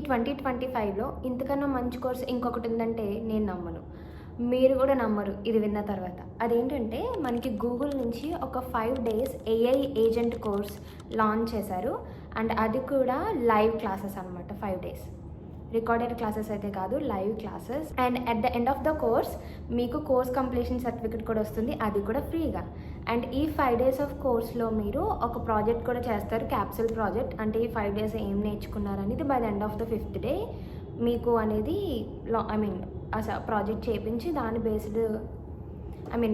2025లో ఇంతకన్నా మంచి కోర్స్ ఇంకొకటి ఉందంటే నేను నమ్మను. మీరు కూడా నమ్మరు ఇది విన్న తర్వాత. అదేంటంటే మనకి గూగుల్ నుంచి ఒక 5 days AI agent course launch చేశారు. అండ్ అది కూడా లైవ్ క్లాసెస్ అనమాట. 5 డేస్ రికార్డెడ్ క్లాసెస్ అయితే కాదు, live classes. And at the end of the course మీకు కోర్స్ కంప్లీషన్ సర్టిఫికేట్ కూడా వస్తుంది, అది కూడా ఫ్రీగా. అండ్ ఈ 5 డేస్ ఆఫ్ కోర్స్లో మీరు ఒక ప్రాజెక్ట్ కూడా చేస్తారు, క్యాప్సూల్ ప్రాజెక్ట్. అంటే ఈ 5 డేస్ ఏం నేర్చుకున్నారనేది by the end of the 5th day మీకు అనేది ప్రాజెక్ట్ చేయించి దాని బేస్డ్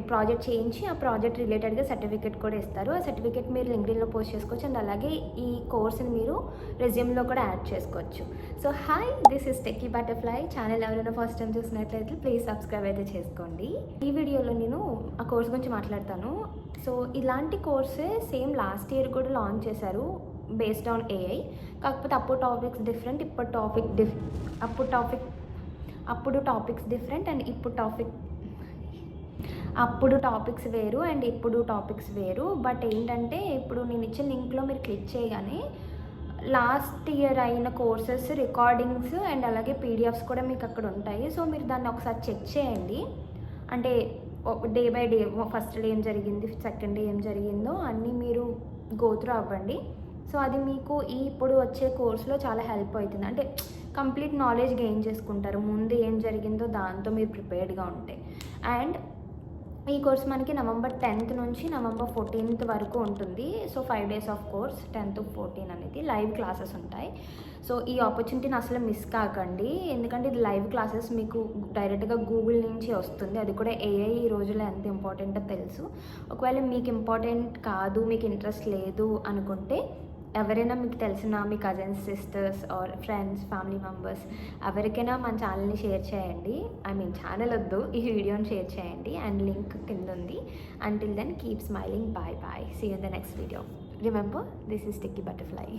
ప్రాజెక్ట్ చేయించి ఆ ప్రాజెక్ట్ రిలేటెడ్గా సర్టిఫికేట్ కూడా ఇస్తారు. ఆ సర్టిఫికేట్ మీరు లింక్డ్ఇన్లో పోస్ట్ చేసుకోవచ్చు. అండ్ అలాగే ఈ కోర్స్ని మీరు రెజ్యూమ్లో కూడా యాడ్ చేసుకోవచ్చు. So hi, this is techie butterfly channel. ఎవరైనా ఫస్ట్ టైం చూసినట్లయితే ప్లీజ్ సబ్స్క్రైబ్ అయితే చేసుకోండి. ఈ వీడియోలో నేను ఆ కోర్స్ గురించి మాట్లాడతాను. సో ఇలాంటి కోర్సే సేమ్ లాస్ట్ ఇయర్ కూడా లాంచ్ చేశారు బేస్డ్ ఆన్ ఏఐ. కాకపోతే అప్పుడు టాపిక్స్ డిఫరెంట్, అప్పుడు టాపిక్స్ డిఫరెంట్ అండ్ అప్పుడు టాపిక్స్ వేరు అండ్ ఇప్పుడు టాపిక్స్ వేరు. బట్ ఏంటంటే ఇప్పుడు నేను ఇచ్చిన లింక్లో మీరు క్లిక్ చేయగానే లాస్ట్ ఇయర్ అయిన కోర్సెస్ రికార్డింగ్స్ అండ్ అలాగే పీడిఎఫ్స్ కూడా మీకు అక్కడ ఉంటాయి. సో మీరు దాన్ని ఒకసారి చెక్ చేయండి. అంటే day by day, first day ఏం జరిగింది, సెకండ్ డే ఏం జరిగిందో అన్నీ మీరు గోత్రూ అవ్వండి. సో అది మీకు ఇప్పుడు వచ్చే కోర్సులో చాలా హెల్ప్ అవుతుంది. అంటే కంప్లీట్ నాలెడ్జ్ గెయిన్ చేసుకుంటారు ముందు ఏం జరిగిందో దాంతో మీరు ప్రిపేర్డ్గా ఉంటే. అండ్ ఈ కోర్స్ మనకి November 10th నుంచి November 14th వరకు ఉంటుంది. So 5 days of course, 10 to 14 అనేది లైవ్ క్లాసెస్ ఉంటాయి. సో ఈ ఆపర్చునిటీని అసలు మిస్ కాకండి, ఎందుకంటే ఇది లైవ్ క్లాసెస్ మీకు డైరెక్ట్గా గూగుల్ నుంచి వస్తుంది. అది కూడా ఏఐ ఈ రోజుల్లో ఎంత ఇంపార్టెంటో తెలుసు. ఒకవేళ మీకు ఇంపార్టెంట్ కాదు, మీకు ఇంట్రెస్ట్ లేదు అనుకుంటే ఎవరైనా మీకు తెలిసిన మీ cousins, sisters or friends, family members ఎవరికైనా మన ఛానల్ని షేర్ చేయండి. ఛానల్ వద్దు, ఈ వీడియోని షేర్ చేయండి. అండ్ లింక్ కింద ఉంది. Until then keep smiling. Bye bye. See you in the next video. Remember, this is Techie butterfly.